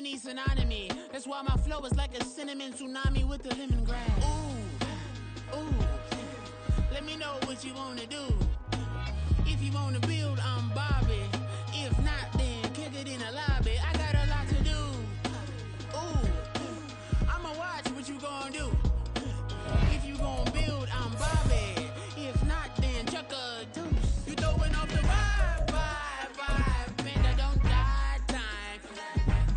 need synonymy. That's why my flow is like a cinnamon tsunami with the lemongrass. Ooh, ooh. Let me know what you wanna do. If you wanna build, I'm Bobby. If not, then kick it in the lobby. I got a lot to do. Ooh, I'ma watch what you gonna do. If you gonna build, I'm Bobby. If not, then chuck a deuce. You throwing off the vibe, vibe, vibe. Man, I don't die time.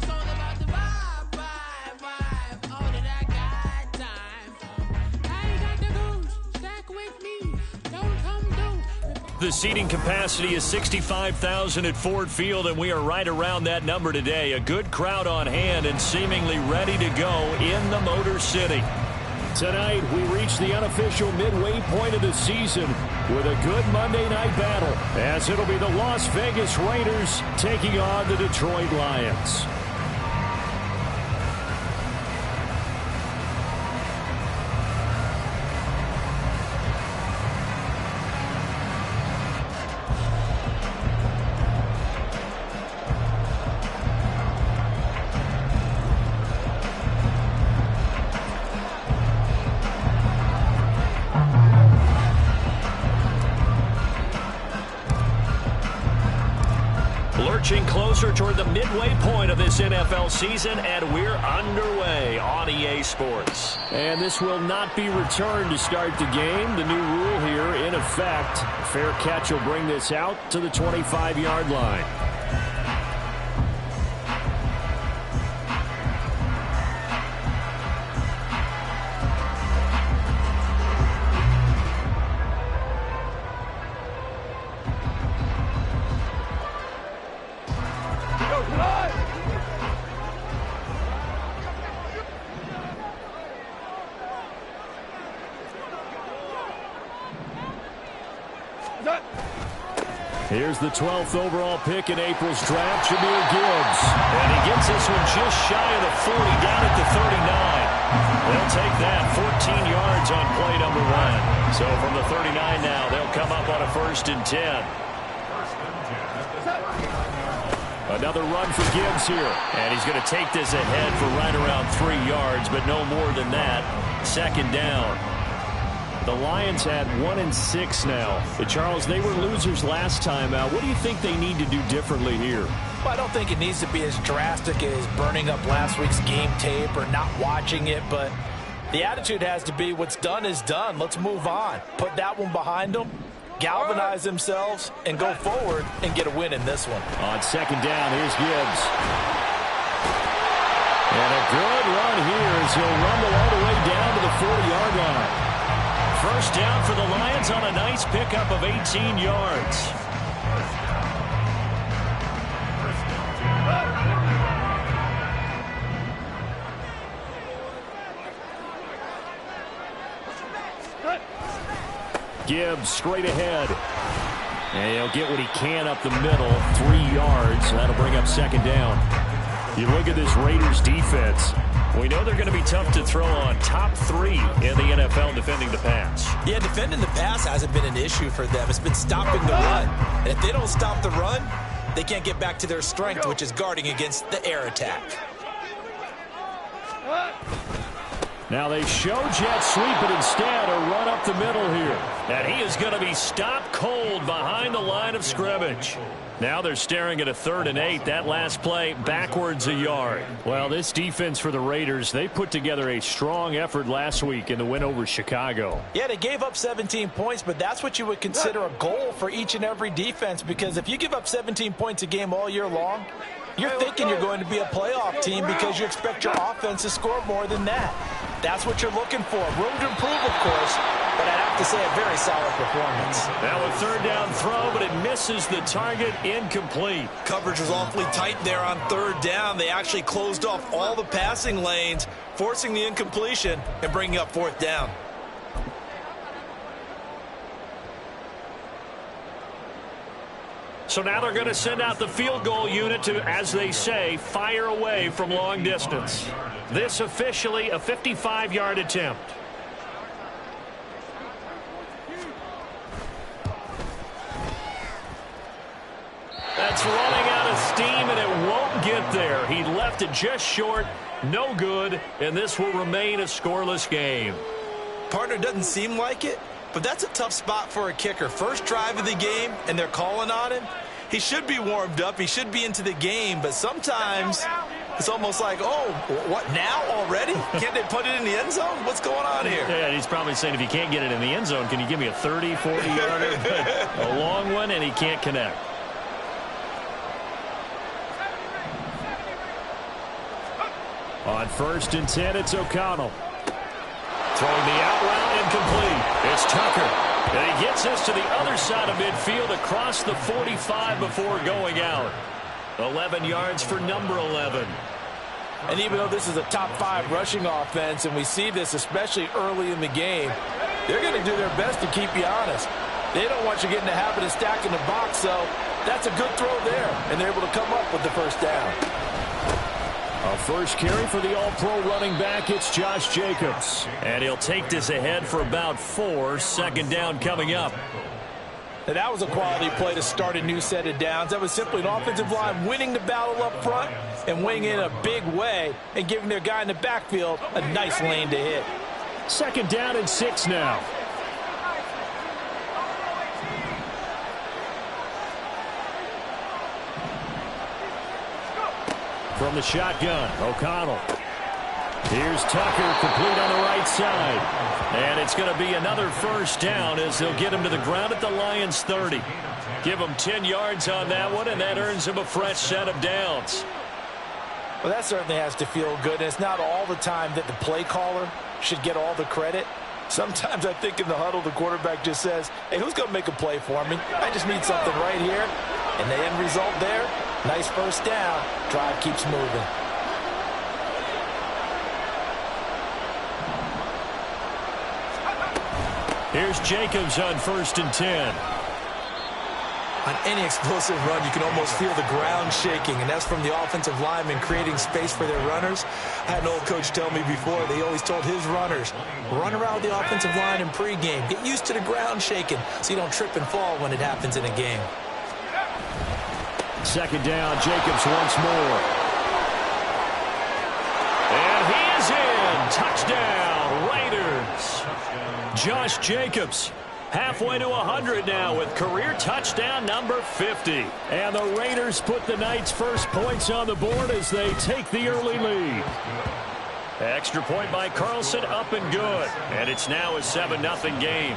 It's all about the vibe, vibe, vibe. All that I got time. I ain't got the goose. Stack with me. Don't come do. The seating capacity is 65,000 at Ford Field, and we are right around that number today. A good crowd on hand and seemingly ready to go in the Motor City. Tonight, we reach the unofficial midway point of the season with a good Monday night battle, as it'll be the Las Vegas Raiders taking on the Detroit Lions. Lurching closer toward the midway point of this NFL season, and we're underway on EA Sports. And this will not be returned to start the game. The new rule here in effect. Fair catch will bring this out to the 25-yard line. Here's the 12th overall pick in April's draft, Jahmyr Gibbs. And he gets this one just shy of the 40, down at the 39. They'll take that, 14 yards on play number 1. So from the 39 now, they'll come up on a 1st and 10. Another run for Gibbs here. And he's going to take this ahead for right around 3 yards, but no more than that. 2nd down. The Lions had 1-6 now. But Charles, they were losers last time out. What do you think they need to do differently here? Well, I don't think it needs to be as drastic as burning up last week's game tape or not watching it, but the attitude has to be what's done is done. Let's move on. Put that one behind them, galvanize themselves, and go forward and get a win in this one. On 2nd down, here's Gibbs. And a good run here as he'll rumble all the way down to the 40-yard line. 1st down for the Lions on a nice pickup of 18 yards. Gibbs straight ahead. And he'll get what he can up the middle, 3 yards. That'll bring up 2nd down. You look at this Raiders defense. We know they're going to be tough to throw on. Top 3 in the NFL defending the pass. Yeah, defending the pass hasn't been an issue for them. It's been stopping the run. And if they don't stop the run, they can't get back to their strength, which is guarding against the air attack. Now they show jet sweep, but instead a run up the middle here. And he is going to be stopped cold behind the line of scrimmage. Now they're staring at a 3rd and 8. That last play backwards a yard. Well, this defense for the Raiders, they put together a strong effort last week in the win over Chicago. Yeah, they gave up 17 points, but that's what you would consider a goal for each and every defense, because if you give up 17 points a game all year long, you're thinking you're going to be a playoff team because you expect your offense to score more than that. That's what you're looking for. Room to improve, of course, but I'd have to say a very solid performance. Now a 3rd down throw, but it misses the target, incomplete. Coverage was awfully tight there on 3rd down. They actually closed off all the passing lanes, forcing the incompletion and bringing up 4th down. So now they're going to send out the field goal unit to, as they say, fire away from long distance. This officially a 55-yard attempt. That's running out of steam, and it won't get there. He left it just short. No good, and this will remain a scoreless game. Partner, doesn't seem like it, but that's a tough spot for a kicker. First drive of the game, and they're calling on him. He should be warmed up. He should be into the game, but sometimes it's almost like, oh, what, now already? Can't they put it in the end zone? What's going on here? Yeah, he's probably saying, if you can't get it in the end zone, can you give me a 30, 40-yarder? A long one, and he can't connect. On 1st and 10, it's O'Connell. Throwing the out route incomplete. It's Tucker. And he gets us to the other side of midfield across the 45 before going out. 11 yards for number 11. And even though this is a top 5 rushing offense, and we see this especially early in the game, they're going to do their best to keep you honest. They don't want you getting the habit of stacking the box, so that's a good throw there. And they're able to come up with the first down. A first carry for the all-pro running back, it's Josh Jacobs. And he'll take this ahead for about 4. Second down coming up. And that was a quality play to start a new set of downs. That was simply an offensive line winning the battle up front and winning it in a big way and giving their guy in the backfield a nice lane to hit. Second down and 6 now. From the shotgun, O'Connell. Here's Tucker, complete on the right side. And it's going to be another first down as they'll get him to the ground at the Lions 30. Give him 10 yards on that one, and that earns him a fresh set of downs. Well, that certainly has to feel good. And it's not all the time that the play caller should get all the credit. Sometimes I think in the huddle, the quarterback just says, hey, who's going to make a play for me? I just need something right here. And the end result there, nice first down. Drive keeps moving. Here's Jacobs on 1st and 10. On any explosive run, you can almost feel the ground shaking, and that's from the offensive linemen creating space for their runners. I had an old coach tell me before, they always told his runners, run around the offensive line in pregame. Get used to the ground shaking so you don't trip and fall when it happens in a game. Second down, Jacobs once more. And he is in. Touchdown, Raiders. Josh Jacobs, halfway to 100 now with career touchdown number 50. And the Raiders put the Knights' first points on the board as they take the early lead. Extra point by Carlson, up and good. And it's now a 7-0 game.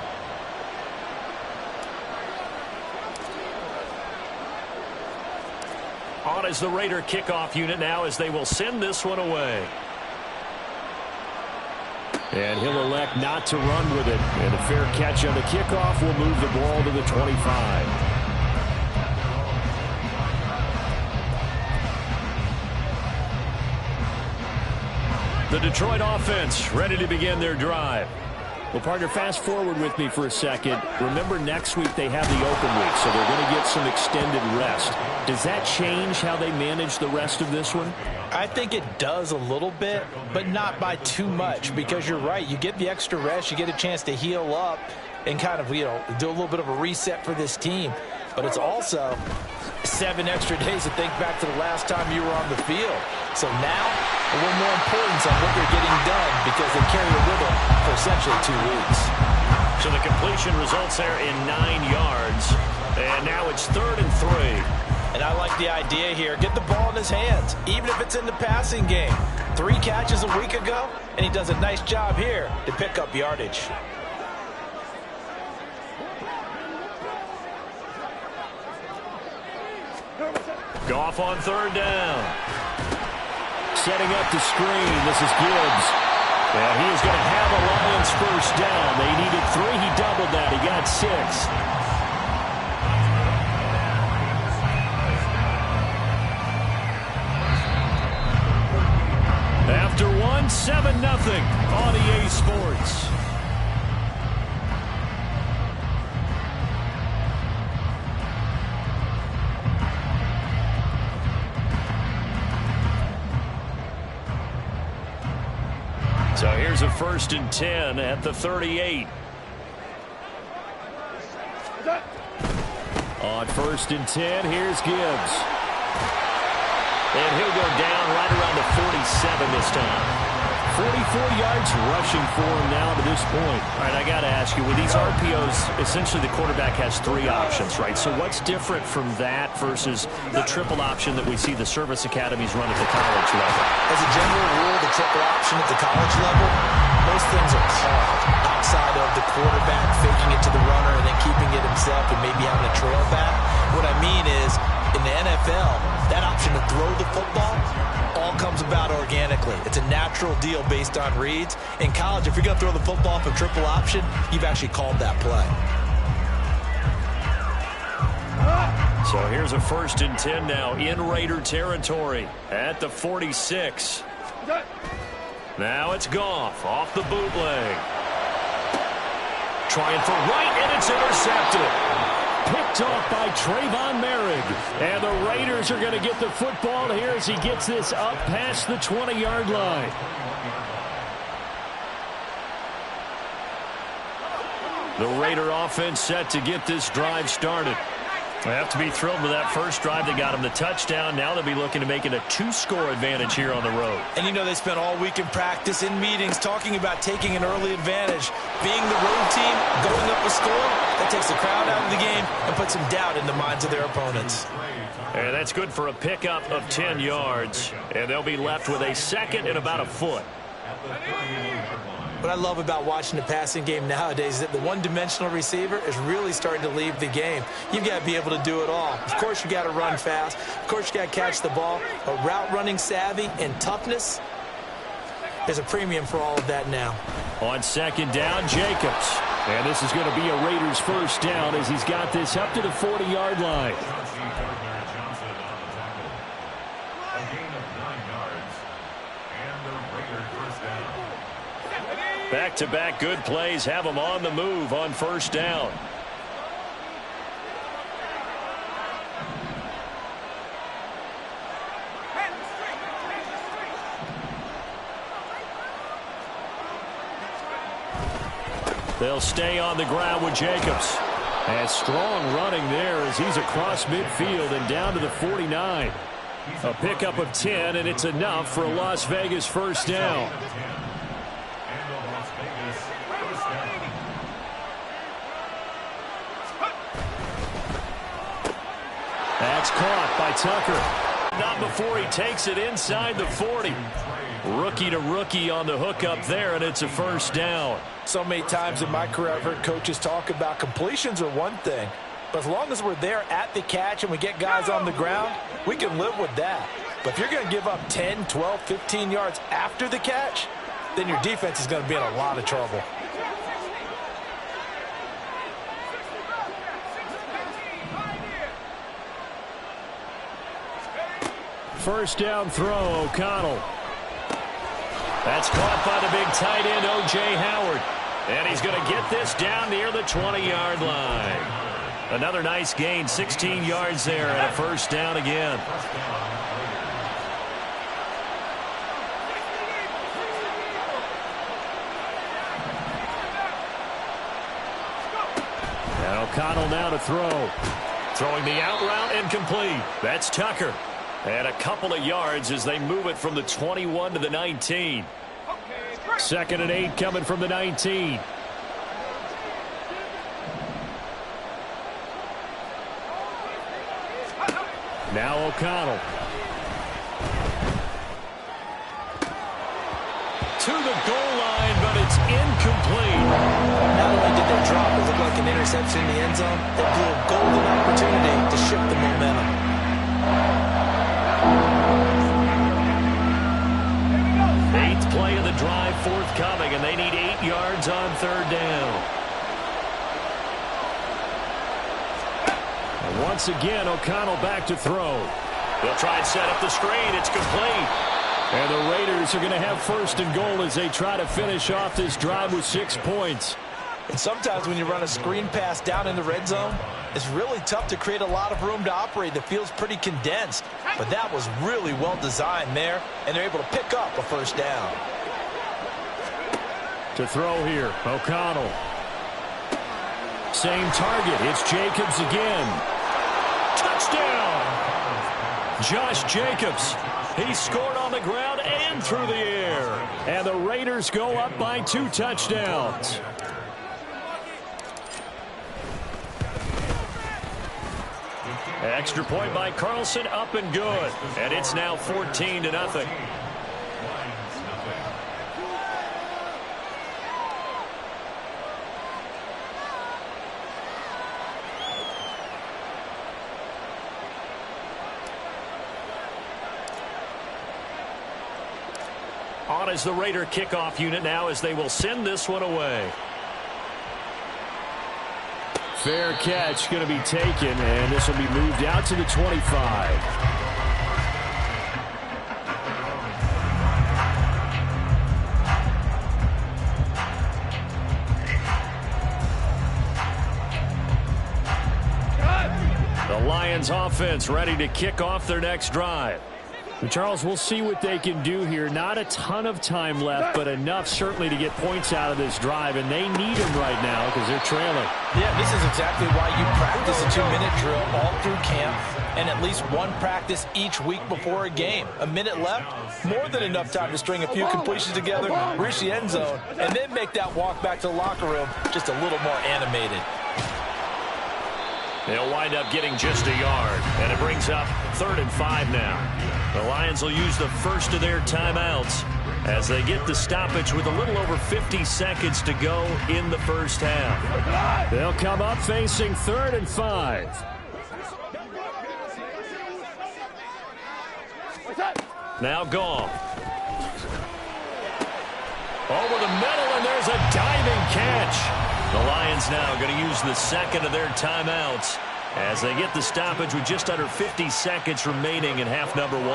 On is the Raider kickoff unit now as they will send this one away. And he'll elect not to run with it. And a fair catch on the kickoff will move the ball to the 25. The Detroit offense ready to begin their drive. Well, partner, fast forward with me for a second. Remember, next week they have the open week, so they're going to get some extended rest. Does that change how they manage the rest of this one? I think it does a little bit, but not by too much, because you're right. You get the extra rest. You get a chance to heal up and kind of, do a little bit of a reset for this team. But it's also 7 extra days to think back to the last time you were on the field. So now, a little more importance on what they're getting done because they carry it with them for essentially 2 weeks. So the completion results there in 9 yards. And now it's 3rd and 3. And I like the idea here. Get the ball in his hands, even if it's in the passing game. 3 catches a week ago, and he does a nice job here to pick up yardage. Goff on 3rd down. Setting up the screen. This is Gibbs. And he is going to have a Lions first down. They needed 3. He doubled that. He got 6. After 1, 7-0 on EA Sports. So here's a 1st and 10 at the 38. On 1st and 10, here's Gibbs. And he'll go down right around the 47 this time. 44 yards rushing for him now to this point. All right, I got to ask you, with these RPOs, essentially the quarterback has 3 options, right? So what's different from that versus the triple option that we see the service academies run at the college level? As a general rule, the triple option at the college level, most things are called outside of the quarterback faking it to the runner and then keeping it himself and maybe having a trail back. What I mean is, in the NFL, that option to throw the football all comes about organically. It's a natural deal based on reads. In college, if you're going to throw the football off a triple option, you've actually called that play. So here's a 1st and 10 now in Raider territory at the 46. Now it's Goff off the bootleg. Trying for right, and it's intercepted. Picked off by Trayvon Merrick. And the Raiders are going to get the football here as he gets this up past the 20-yard line. The Raider offense set to get this drive started. They have to be thrilled with that first drive that got them the touchdown. Now they'll be looking to make it a 2-score advantage here on the road. And you know they spent all week in practice, in meetings, talking about taking an early advantage. Being the road team, going up a score, that takes the crowd out of the game and puts some doubt in the minds of their opponents. And that's good for a pickup of 10 yards. And they'll be left with a 2nd and about a foot. What I love about watching the passing game nowadays is that the one-dimensional receiver is really starting to leave the game. You've got to be able to do it all. Of course, you got to run fast. Of course, you got to catch the ball. But route running savvy and toughness, there's a premium for all of that now. On 2nd down, Jacobs. And this is going to be a Raiders 1st down as he's got this up to the 40-yard line. Back-to-back good plays have them on the move on 1st down. They'll stay on the ground with Jacobs. And strong running there as he's across midfield and down to the 49. A pickup of 10, and it's enough for a Las Vegas 1st down. That's caught by Tucker. Not before he takes it inside the 40. Rookie to rookie on the hookup there, and it's a 1st down. So many times in my career I've heard coaches talk about completions are one thing, but as long as we're there at the catch and we get guys on the ground, we can live with that. But if you're going to give up 10, 12, 15 yards after the catch, then your defense is going to be in a lot of trouble. First down throw, O'Connell. That's caught by the big tight end, O.J. Howard. And he's going to get this down near the 20-yard line. Another nice gain, 16 yards there, and a 1st down again. And O'Connell now to throw. Throwing the out route and complete. That's Tucker. And a couple of yards as they move it from the 21 to the 19. 2nd and 8 coming from the 19. Now O'Connell. To the goal line, but it's incomplete. Not only did they drop, it looked like an interception in the end zone, they blew a golden opportunity to shift the momentum. Play of the drive forthcoming, and they need 8 yards on 3rd down. And once again, O'Connell back to throw. They'll try and set up the screen. It's complete. And the Raiders are going to have 1st and goal as they try to finish off this drive with 6 points. And sometimes when you run a screen pass down in the red zone, it's really tough to create a lot of room to operate. The field's pretty condensed. But that was really well designed there, and they're able to pick up a 1st down. To throw here, O'Connell. Same target. It's Jacobs again. Touchdown! Josh Jacobs. He scored on the ground and through the air. And the Raiders go up by 2 touchdowns. Extra point by Carlson, up and good. And it's now 14-0. On is the Raider kickoff unit now as they will send this one away. Fair catch going to be taken, and this will be moved out to the 25. The Lions offense ready to kick off their next drive. Charles, we'll see what they can do here. Not a ton of time left, but enough certainly to get points out of this drive, and they need them right now because they're trailing. Yeah, this is exactly why you practice a 2-minute drill all through camp and at least one practice each week before a game. A minute left, more than enough time to string a few completions together, reach the end zone, and then make that walk back to the locker room just a little more animated. They'll wind up getting just a yard, and it brings up 3rd and 5 now. The Lions will use the first of their timeouts as they get the stoppage with a little over 50 seconds to go in the first half. They'll come up facing 3rd and 5. Now Goff. Over the middle, and there's a diving catch. The Lions now going to use the second of their timeouts as they get the stoppage with just under 50 seconds remaining in half number 1.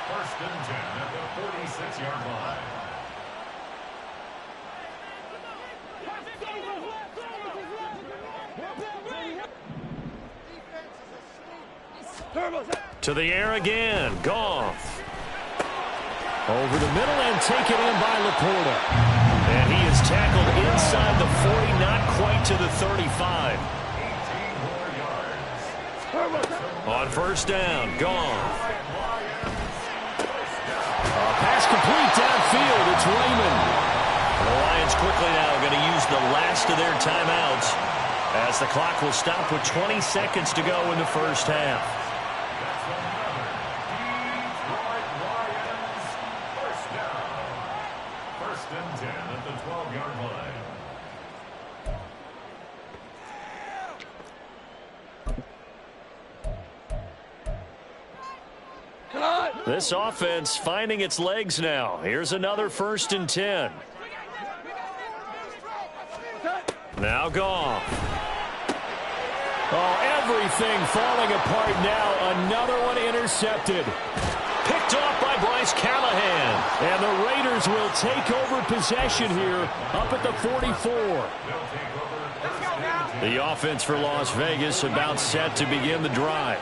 First and 10 at the 46-yard line. To the air again. Goff. Over the middle and taken in by Laporta. And he is tackled inside the 40, not quite to the 35. On first down, Goff. Pass complete downfield. It's Raymond. The Lions quickly now going to use the last of their timeouts as the clock will stop with 20 seconds to go in the first half. First and 10 at the 12-yard line. This offense finding its legs now. Here's another 1st and 10. Now Goff. Oh, everything falling apart now. Another one intercepted. Picked off by Bryce Callahan. And the Raiders will take over possession here up at the 44. The offense for Las Vegas about set to begin the drive.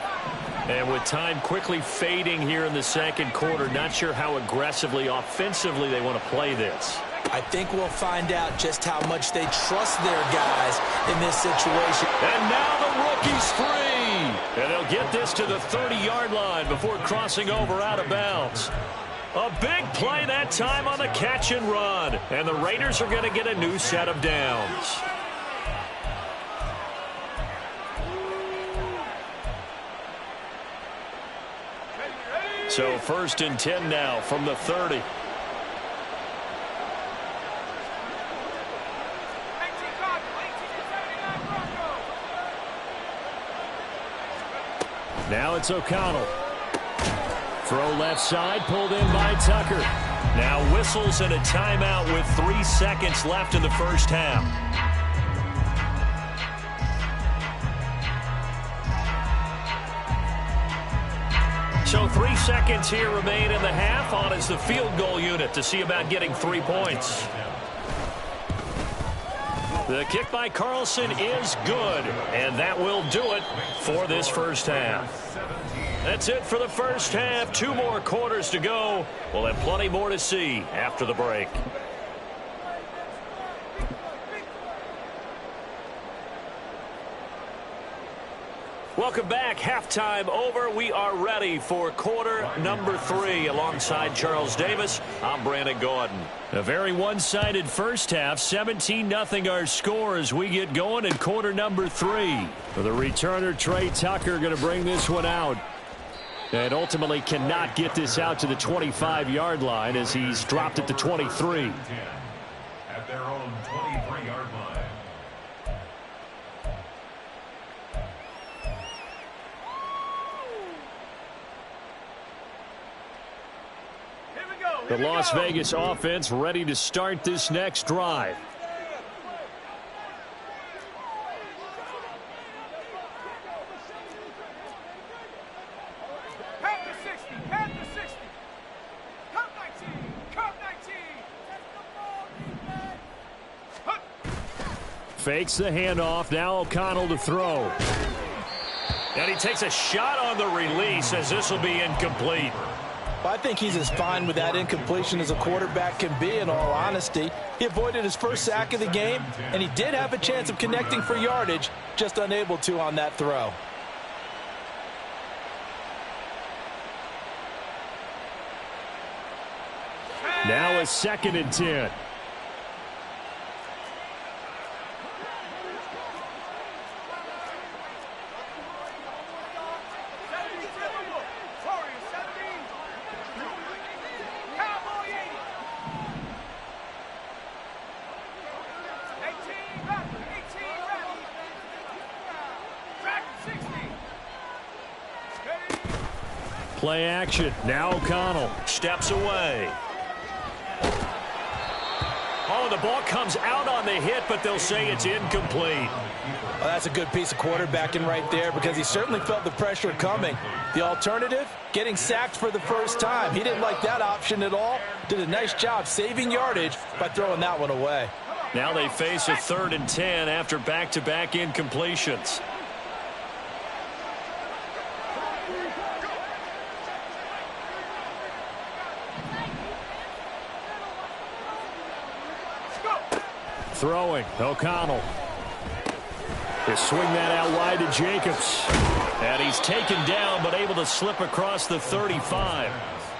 And with time quickly fading here in the second quarter, not sure how aggressively, offensively they want to play this. I think we'll find out just how much they trust their guys in this situation. And now the rookie's free. And they'll get this to the 30-yard line before crossing over out of bounds. A big play that time on the catch and run. And the Raiders are going to get a new set of downs. So 1st and 10 now from the 30. Now it's O'Connell. Throw left side, pulled in by Tucker. Now whistles and a timeout with 3 seconds left in the first half. So 3 seconds here remain in the half. On is the field goal unit to see about getting 3 points. The kick by Carlson is good, and that will do it for this first half. That's it for the first half. 2 more quarters to go. We'll have plenty more to see after the break. Welcome back. back. Halftime over. We are ready for quarter number 3. Alongside Charles Davis, I'm Brandon Gordon. A very one-sided first half. 17-0 our score as we get going in quarter number 3. For the returner, Trey Tucker, going to bring this one out. And ultimately cannot get this out to the 25-yard line as he's dropped it to 23. At their own 23-yard line. The Las Vegas offense ready to start this next drive. Fakes the handoff. Now O'Connell to throw. And he takes a shot on the release as this will be incomplete. I think he's as fine with that incompletion as a quarterback can be, in all honesty. He avoided his first sack of the game, and he did have a chance of connecting for yardage, just unable to on that throw. Now a 2nd and 10. Play action. Now O'Connell steps away. Oh, the ball comes out on the hit, but they'll say it's incomplete. Well, that's a good piece of quarterbacking right there because he certainly felt the pressure coming. The alternative, getting sacked for the first time. He didn't like that option at all. Did a nice job saving yardage by throwing that one away. Now they face a 3rd and 10 after back-to-back incompletions. Throwing, O'Connell. They swing that out wide to Jacobs. And he's taken down, but able to slip across the 35.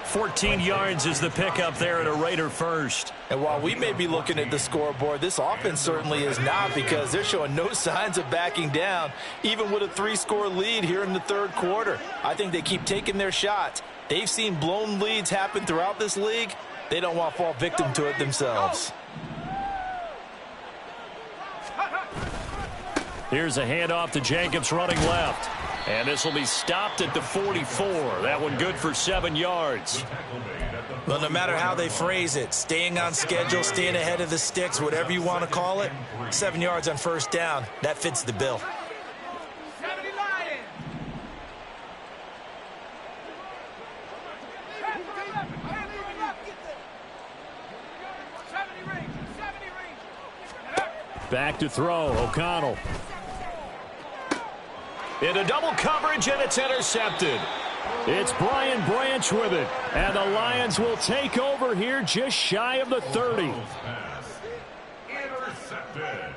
14 yards is the pickup there at a Raider first. And while we may be looking at the scoreboard, this offense certainly is not, because they're showing no signs of backing down, even with a 3-score lead here in the 3rd quarter. I think they keep taking their shots. They've seen blown leads happen throughout this league. They don't want to fall victim to it themselves. Here's a handoff to Jacobs running left. And this will be stopped at the 44. That one good for 7 yards. Well, no matter how they phrase it, staying on schedule, staying ahead of the sticks, whatever you want to call it, 7 yards on first down, that fits the bill. Back to throw, O'Connell. Into double coverage, and it's intercepted. It's Brian Branch with it, and the Lions will take over here just shy of the 30. Intercepted.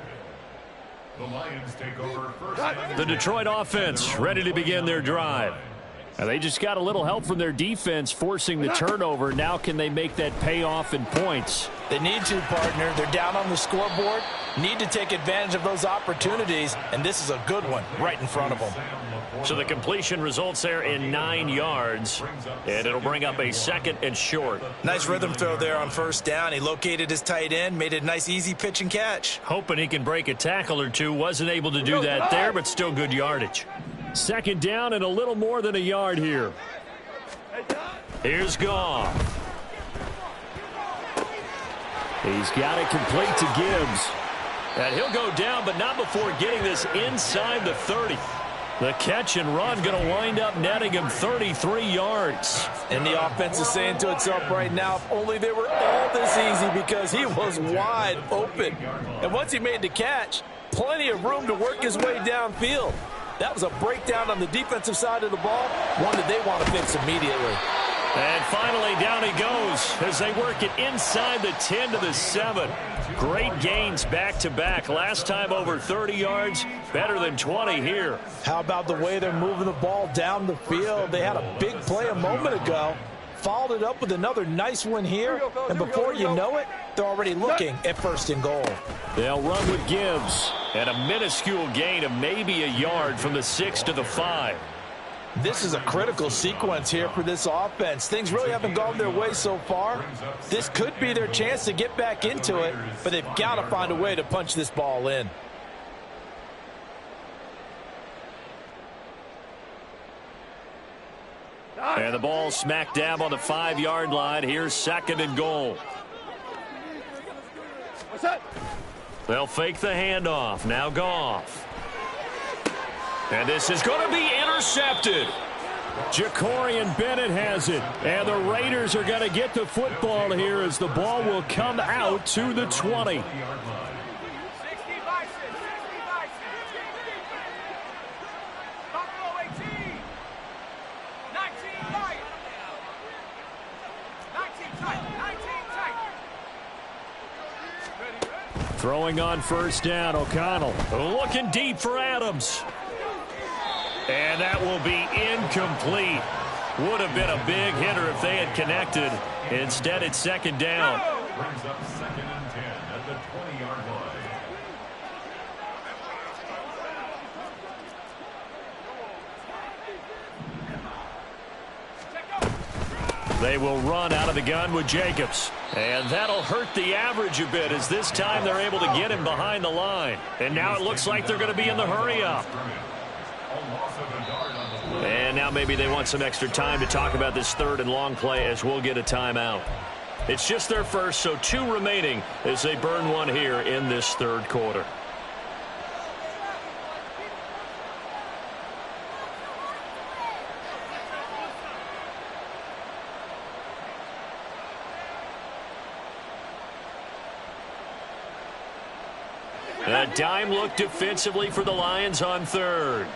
The Lions take over first. The Detroit offense ready to begin their drive. And they just got a little help from their defense forcing the turnover. Now can they make that pay off in points? They need to, partner. They're down on the scoreboard. Need to take advantage of those opportunities, and this is a good one right in front of them. So the completion results there in 9 yards, and it'll bring up a 2nd and short. Nice rhythm throw there on first down. He located his tight end, made a nice easy pitch and catch. Hoping he can break a tackle or two. Wasn't able to do that there, but still good yardage. 2nd down and a little more than a yard here. Here's Goff. He's got it complete to Gibbs. And he'll go down, but not before getting this inside the 30. The catch and run going to wind up netting him 33 yards. And the offense is saying to itself right now, if only they were all this easy, because he was wide open. And once he made the catch, plenty of room to work his way downfield. That was a breakdown on the defensive side of the ball, one that they want to fix immediately. And finally, down he goes as they work it inside the 10 to the 7. Great gains back-to-back. Last time over 30 yards, better than 20 here. How about the way they're moving the ball down the field? They had a big play a moment ago. Followed it up with another nice one here. And before you know it, they're already looking at 1st and goal. They'll run with Gibbs. And a minuscule gain of maybe a yard from the 6 to the 5. This is a critical sequence here for this offense. Things really haven't gone their way so far. This could be their chance to get back into it, but they've got to find a way to punch this ball in. And the ball smack dab on the 5-yard line. Here's 2nd and goal. They'll fake the handoff. Now Goff. And this is going to be intercepted. Jacorian Bennett has it. And the Raiders are going to get the football here as the ball will come out to the 20. Throwing on 1st down, O'Connell. Looking deep for Adams. And that will be incomplete. Would have been a big hitter if they had connected. Instead, it's 2nd down. Brings up 2nd and 10 at the 20-yard line. They will run out of the gun with Jacobs. And that'll hurt the average a bit as this time they're able to get him behind the line. And now it looks like they're going to be in the hurry-up. And now maybe they want some extra time to talk about this 3rd and long play as we'll get a timeout. It's just their first, so 2 remaining as they burn one here in this 3rd quarter. A dime look defensively for the Lions on 3rd.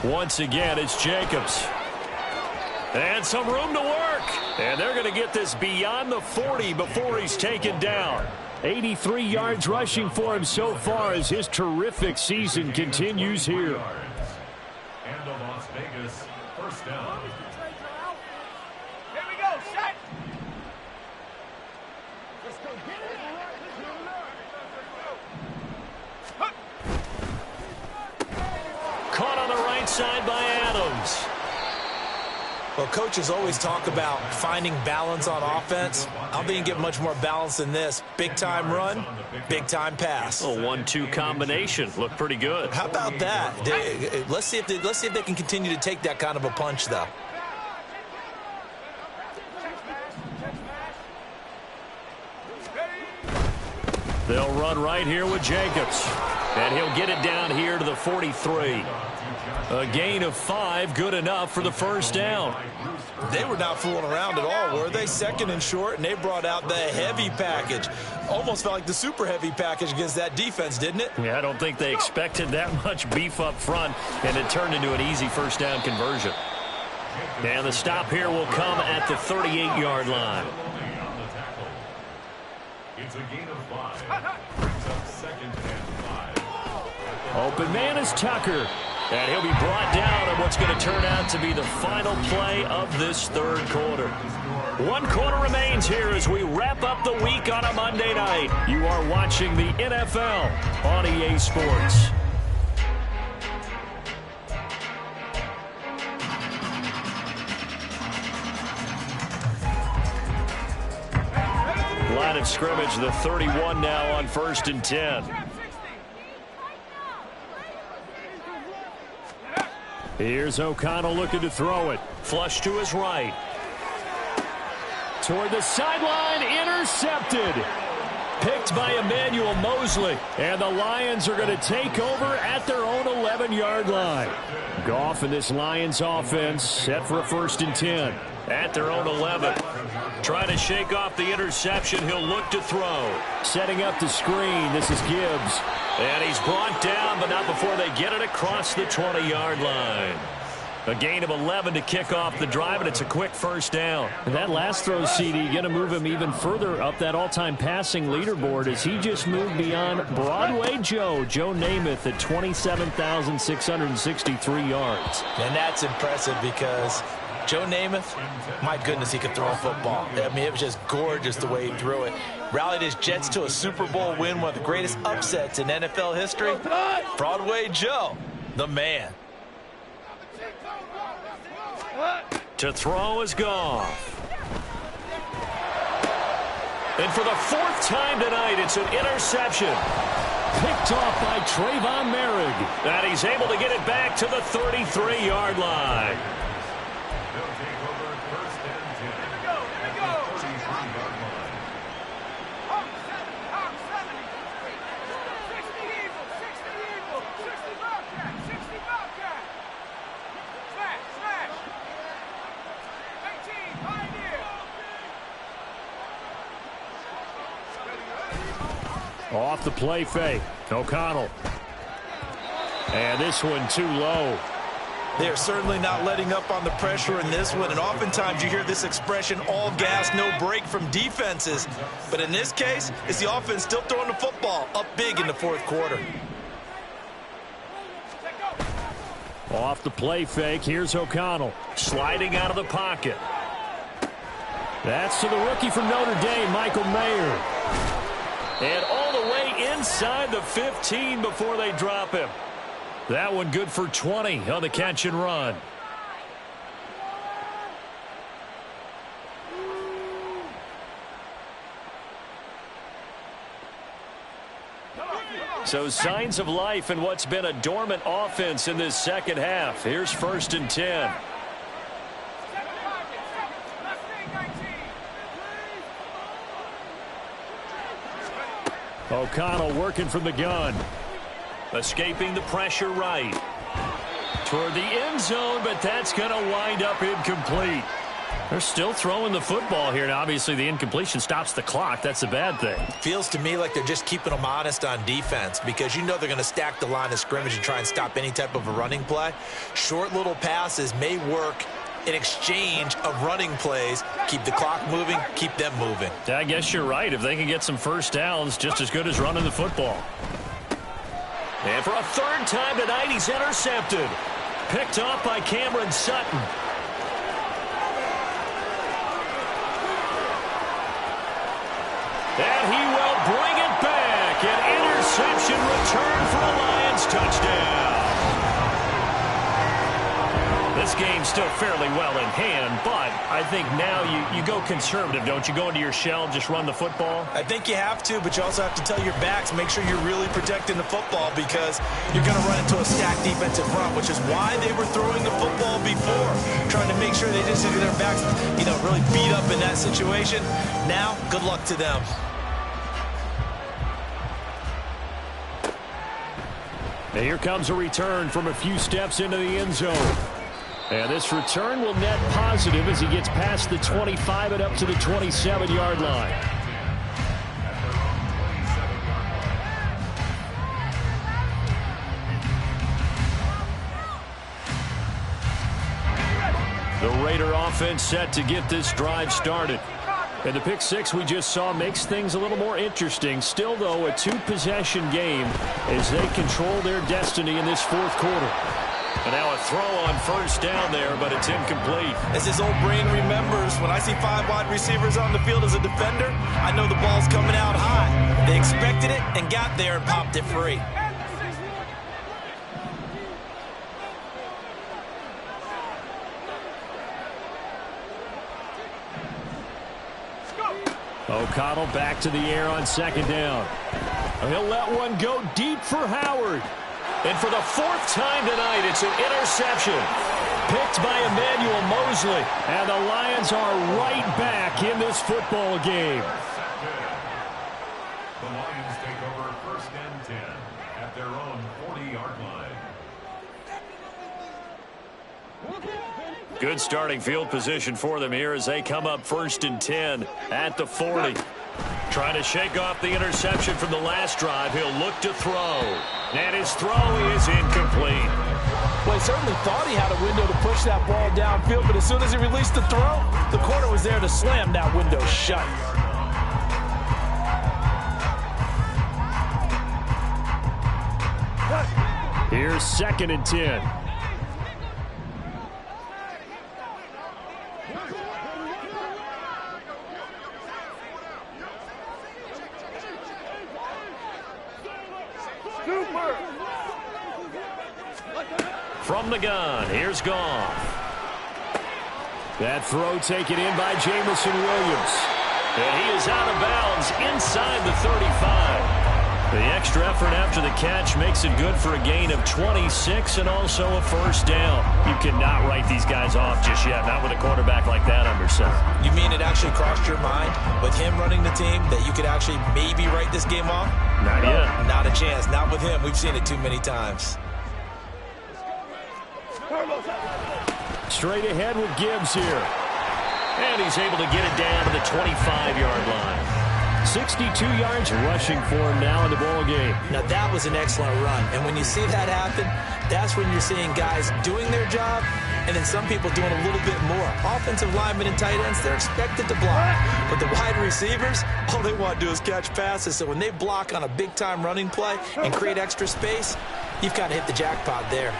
Once again, it's Jacobs. And some room to work. And they're going to get this beyond the 40 before he's taken down. 83 yards rushing for him so far as his terrific season continues here. And the Las Vegas 1st down. Here we go, set. Caught on the right side by Adams. Well, coaches always talk about finding balance on offense. I don't think you get much more balance than this. Big-time run, big-time pass. A 1-2 combination. Looked pretty good. How about that? Let's see if they can continue to take that kind of a punch, though. They'll run right here with Jacobs. And he'll get it down here to the 43. A gain of 5, good enough for the 1st down. They were not fooling around at all, were they? 2nd and short, and they brought out the heavy package. Almost felt like the super heavy package against that defense, didn't it? Yeah, I don't think they expected that much beef up front, and it turned into an easy 1st down conversion. And the stop here will come at the 38-yard line. It's a gain of 5. Brings up 2nd and 5. Open man is Tucker. And he'll be brought down on what's going to turn out to be the final play of this 3rd quarter. 1 quarter remains here as we wrap up the week on a Monday night. You are watching the NFL on EA Sports. Line of scrimmage, the 31 now on 1st and 10. Here's O'Connell looking to throw it. Flush to his right. Toward the sideline, intercepted. Picked by Emmanuel Mosley. And the Lions are going to take over at their own 11-yard line. Goff and this Lions offense set for a 1st and 10. At their own 11. Trying to shake off the interception. He'll look to throw. Setting up the screen. This is Gibbs. And he's brought down, but not before they get it across the 20-yard line. A gain of 11 to kick off the drive, and it's a quick 1st down. And that last throw, CD, going to move him even further up that all-time passing leaderboard as he just moved beyond Broadway Joe Namath at 27,663 yards. And that's impressive because Joe Namath, my goodness, he could throw a football. I mean, it was just gorgeous the way he threw it. Rallied his Jets to a Super Bowl win, one of the greatest upsets in NFL history. Broadway Joe, the man. To throw is Goff. And for the 4th time tonight, it's an interception. Picked off by Trayvon Merrick. And he's able to get it back to the 33-yard line. They'll take over 1st and 10. Here we go. 33-yard line. Off the play fake. O'Connell. And this one too low. They're certainly not letting up on the pressure in this one, and oftentimes you hear this expression, all gas, no break from defenses. But in this case, it's the offense still throwing the football up big in the 4th quarter. Off the play fake, here's O'Connell. Sliding out of the pocket. That's to the rookie from Notre Dame, Michael Mayer. And all the way inside the 15 before they drop him. That one good for 20 on the catch and run. So signs of life in what's been a dormant offense in this 2nd half. Here's 1st and 10. O'Connell working from the gun. Escaping the pressure right. Toward the end zone, but that's going to wind up incomplete. They're still throwing the football here, and obviously the incompletion stops the clock. That's a bad thing. Feels to me like they're just keeping them honest on defense because you know they're going to stack the line of scrimmage and try and stop any type of a running play. Short little passes may work in exchange of running plays. Keep the clock moving, keep them moving. I guess you're right. If they can get some 1st downs, just as good as running the football. And for a 3rd time tonight, he's intercepted. Picked off by Cameron Sutton. And he will bring it back. An interception return for a Lions touchdown. This game's still fairly well in hand, but I think now you go conservative, don't you? Go into your shell, just run the football? I think you have to, but you also have to tell your backs, make sure you're really protecting the football because you're going to run into a stacked defensive front, which is why they were throwing the football before, trying to make sure they just get their backs, really beat up in that situation. Now, good luck to them. And here comes a return from a few steps into the end zone. And this return will net positive as he gets past the 25 and up to the 27-yard line. The Raider offense set to get this drive started. And the pick six we just saw makes things a little more interesting. Still, though, a 2-possession game as they control their destiny in this 4th quarter. And now a throw on 1st down there, but it's incomplete. As his old brain remembers, when I see 5 wide receivers on the field as a defender, I know the ball's coming out high. They expected it and got there and popped it free. O'Connell back to the air on 2nd down. He'll let one go deep for Howard. And for the 4th time tonight, it's an interception. Picked by Emmanuel Mosley. And the Lions are right back in this football game. The Lions take over 1st and 10 at their own 40-yard line. Good starting field position for them here as they come up 1st and 10 at the 40. Trying to shake off the interception from the last drive. He'll look to throw. And his throw is incomplete. Well, he certainly thought he had a window to push that ball downfield, but as soon as he released the throw, the corner was there to slam that window shut. Here's 2nd and 10. From the gun, here's Goff. That throw taken in by Jamison Williams. And he is out of bounds inside the 35. The extra effort after the catch makes it good for a gain of 26 and also a 1st down. You cannot write these guys off just yet, not with a quarterback like that under center. You mean it actually crossed your mind with him running the team that you could actually maybe write this game off? Not yet. Not a chance. Not with him. We've seen it too many times. Straight ahead with Gibbs here. And he's able to get it down to the 25-yard line. 62 yards rushing for him now in the ball game. Now, that was an excellent run. And when you see that happen, that's when you're seeing guys doing their job and then some people doing a little bit more. Offensive linemen and tight ends, they're expected to block. But the wide receivers, all they want to do is catch passes. So when they block on a big-time running play and create extra space, you've got to hit the jackpot there.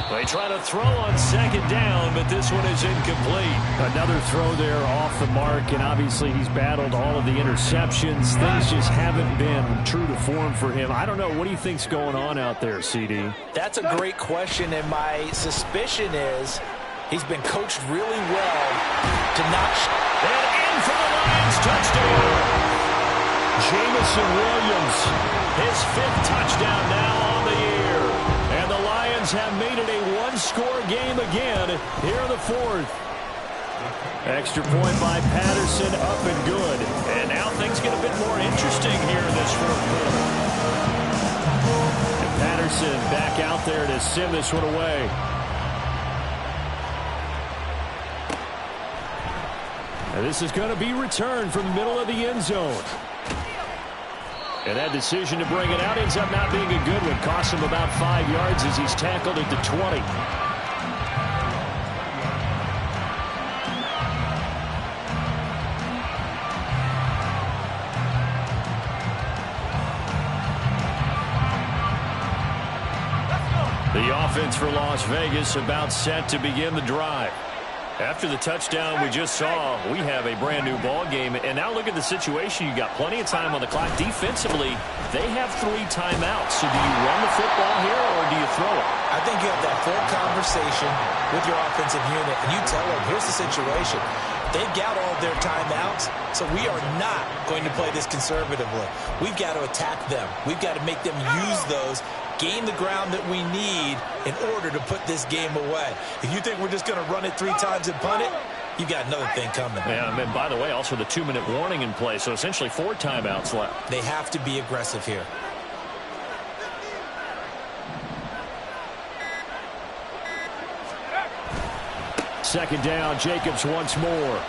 They try to throw on 2nd down, but this one is incomplete. Another throw there off the mark, and obviously he's battled all of the interceptions. Things just haven't been true to form for him. I don't know. What do you think's going on out there, CD? That's a great question, and my suspicion is he's been coached really well to not... And in for the Lions touchdown. Jamison Williams. His 5th touchdown now on the year. And the Lions have made it a one-score game again here in the 4th. Extra point by Patterson, up and good. And now things get a bit more interesting here in this 4th quarter. And Patterson back out there to send this one away. And this is going to be returned from the middle of the end zone. And that decision to bring it out ends up not being a good one. Costs him about 5 yards as he's tackled at the 20. The offense for Las Vegas about set to begin the drive. After the touchdown we just saw, we have a brand new ball game. And now look at the situation. You got plenty of time on the clock. Defensively, they have 3 timeouts. So do you run the football here or do you throw it? I think you have that full conversation with your offensive unit, and you tell them, here's the situation. They've got all their timeouts, so we are not going to play this conservatively. We've got to attack them. We've got to make them use those, gain the ground that we need in order to put this game away. If you think we're just going to run it 3 times and punt it, you've got another thing coming. Yeah, and by the way, also the 2-minute warning in play, so essentially 4 timeouts left. They have to be aggressive here. Second down, Jacobs once more.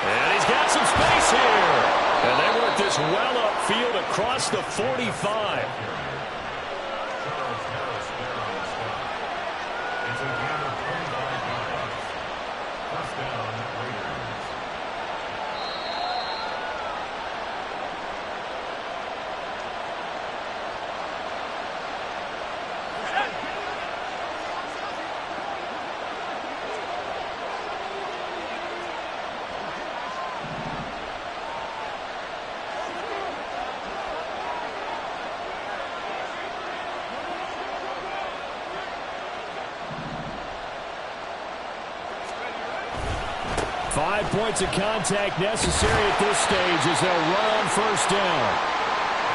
And he's got some space here. And they work this well upfield across the 45. It's a gain of 25 yards. 1st down, Raiders. Five points of contact necessary at this stage as they'll run on 1st down.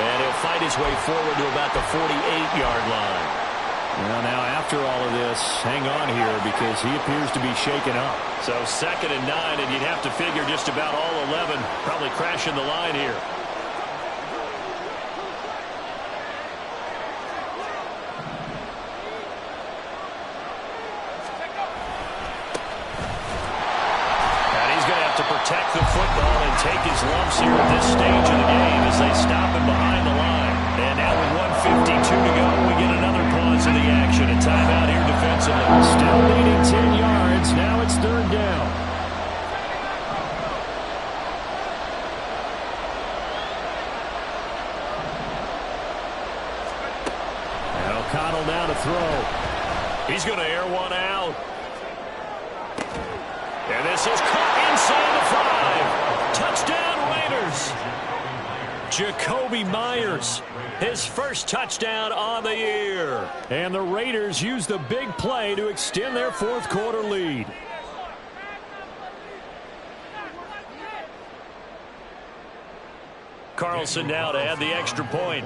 And he'll fight his way forward to about the 48-yard line. Well, now after all of this, hang on here because he appears to be shaken up. So 2nd and 9, and you'd have to figure just about all 11 probably crashing the line here. And he's going to have to protect the football and take his lumps here at this stage of the game as they stop him behind the line. And now with 1:52 to go, we get another pause in the action. A timeout here defensively. Still leading 10 yards. Now it's 3rd down. And O'Connell now to throw. He's going to air one out. And this is caught inside the 5. Touchdown Raiders. Jacoby Myers, his first touchdown on the year. And the Raiders use the big play to extend their 4th quarter lead. Carlson now to add the extra point.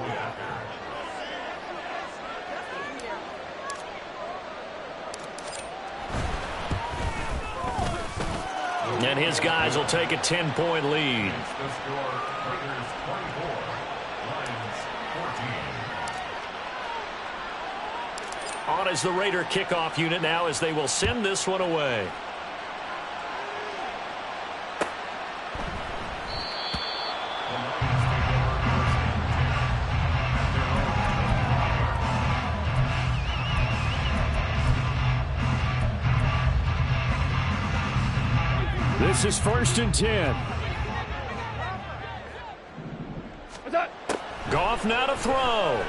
And his guys will take a 10-point lead. On is the Raider kickoff unit now as they will send this one away. This is 1st and 10. Goff now to throw.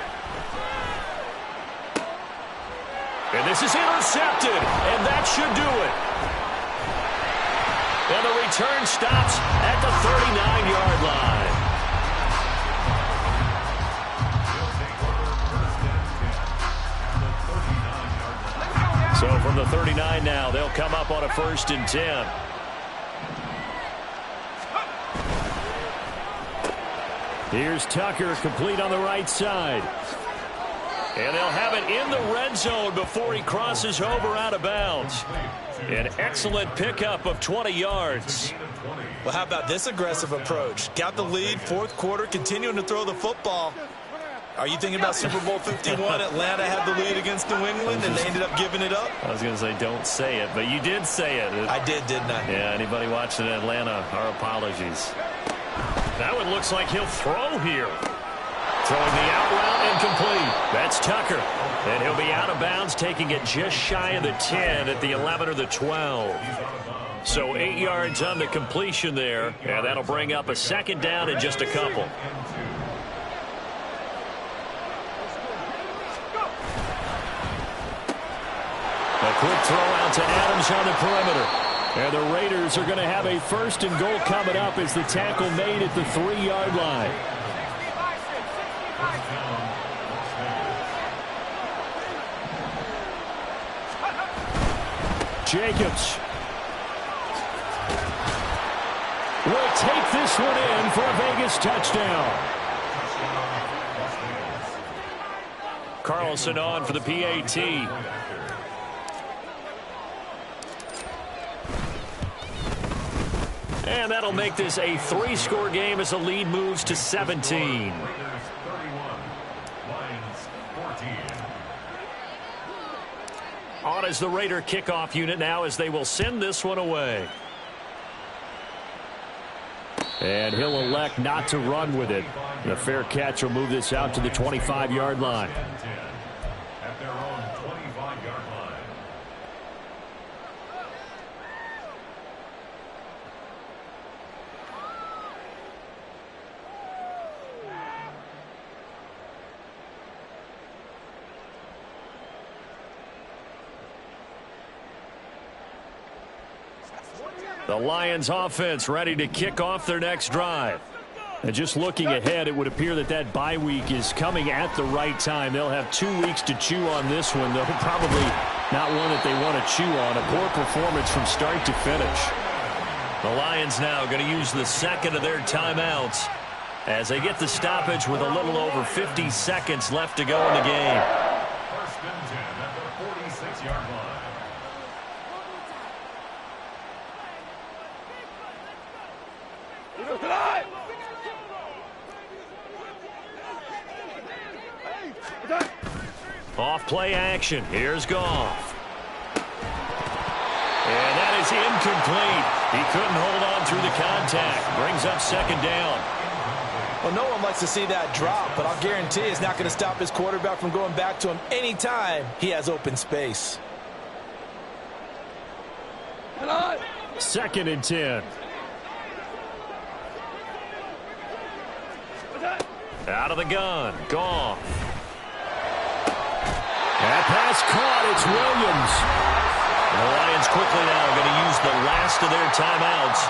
And this is intercepted, and that should do it. And the return stops at the 39-yard line. So from the 39 now, they'll come up on a 1st and 10. Here's Tucker, complete on the right side. And they'll have it in the red zone before he crosses over out of bounds. An excellent pickup of 20 yards. Well, how about this aggressive approach? Got the lead, 4th quarter, continuing to throw the football. Are you thinking about Super Bowl 51? Atlanta had the lead against New England, and they ended up giving it up? I was going to say don't say it, but you did say it. I did, didn't I? Yeah, anybody watching Atlanta, our apologies. That one looks like he'll throw here. Throwing the out route and complete. That's Tucker. And he'll be out of bounds, taking it just shy of the 10 at the 11 or the 12. So 8 yards on the completion there. And that'll bring up a 2nd down in just a couple. A quick throw out to Adams on the perimeter. And the Raiders are going to have a 1st and goal coming up as the tackle made at the 3-yard line. Jacobs will take this one in for a Vegas touchdown. Carlson on for the PAT. And that'll make this a 3-score game as the lead moves to 17. On is the Raider kickoff unit now as they will send this one away. And he'll elect not to run with it. The fair catch will move this out to the 25-yard line. At their own 25-yard line. The Lions offense ready to kick off their next drive. And just looking ahead, it would appear that that bye week is coming at the right time. They'll have 2 weeks to chew on this one, though probably not one that they want to chew on. A poor performance from start to finish. The Lions now going to use the 2nd of their timeouts as they get the stoppage with a little over 50 seconds left to go in the game. 1st and 10. Off play action. Here's Goff. And that is incomplete. He couldn't hold on through the contact. Brings up second down. Well, no one likes to see that drop, but I'll guarantee it's not going to stop his quarterback from going back to him anytime he has open space. 2nd and 10. Out of the gun. Goff. That pass caught. It's Williams. And the Lions quickly now going to use the last of their timeouts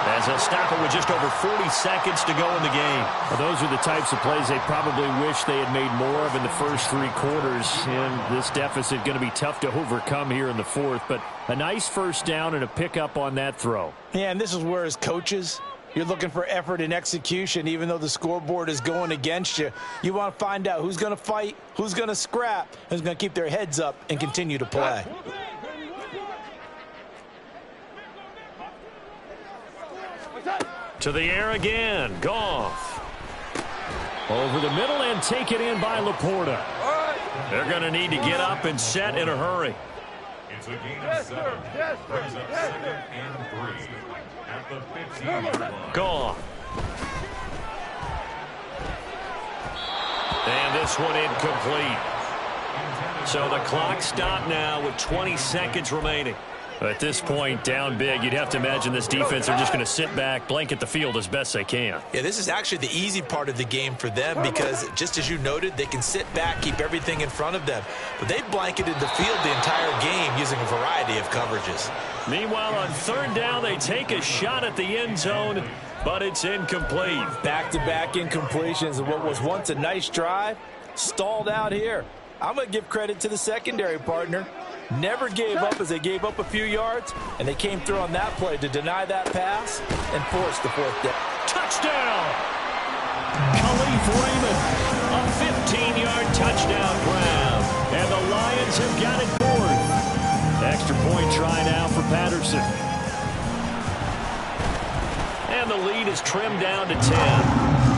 as they'll stop it with just over 40 seconds to go in the game. Well, those are the types of plays they probably wish they had made more of in the first 3 quarters. And this deficit going to be tough to overcome here in the 4th. But a nice first down and a pickup on that throw. Yeah, and this is where as coaches, you're looking for effort and execution, even though the scoreboard is going against you. You want to find out who's going to fight, who's going to scrap, who's going to keep their heads up and continue to play. To the air again. Goff. Over the middle and taken in by Laporta. They're going to need to get up and set in a hurry. It's a gain of 7. Brings up 2nd and 3 at the 15-yard line. Goff. And this one incomplete. So the clock stopped now with 20 seconds remaining. At this point, down big, you'd have to imagine this defense are just going to sit back, blanket the field as best they can. Yeah, this is actually the easy part of the game for them because, just as you noted, they can sit back, keep everything in front of them. But they blanketed the field the entire game using a variety of coverages. Meanwhile, on 3rd down, they take a shot at the end zone, but it's incomplete. Back-to-back incompletions of what was once a nice drive, stalled out here. I'm going to give credit to the secondary partner. Never gave up as they gave up a few yards, and they came through on that play to deny that pass and force the 4th down. Touchdown! Khalif Raymond, a 15-yard touchdown grab, and the Lions have got it 4th. Extra point try now for Patterson. And the lead is trimmed down to 10.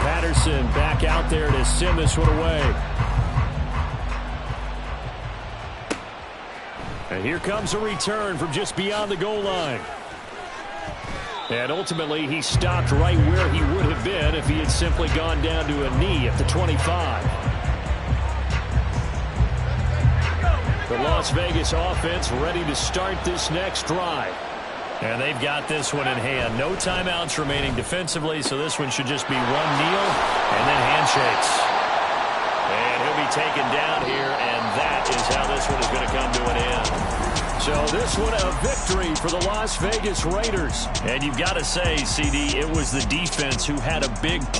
Patterson back out there to send this one away. And here comes a return from just beyond the goal line. And ultimately, he stopped right where he would have been if he had simply gone down to a knee at the 25. The Las Vegas offense ready to start this next drive. And they've got this one in hand. No timeouts remaining defensively, so this one should just be run, kneel, and then handshakes. And he'll be taken down here, and that is how this one is going to come to an end. So this one a victory for the Las Vegas Raiders. And you've got to say, CD, it was the defense who had a big part.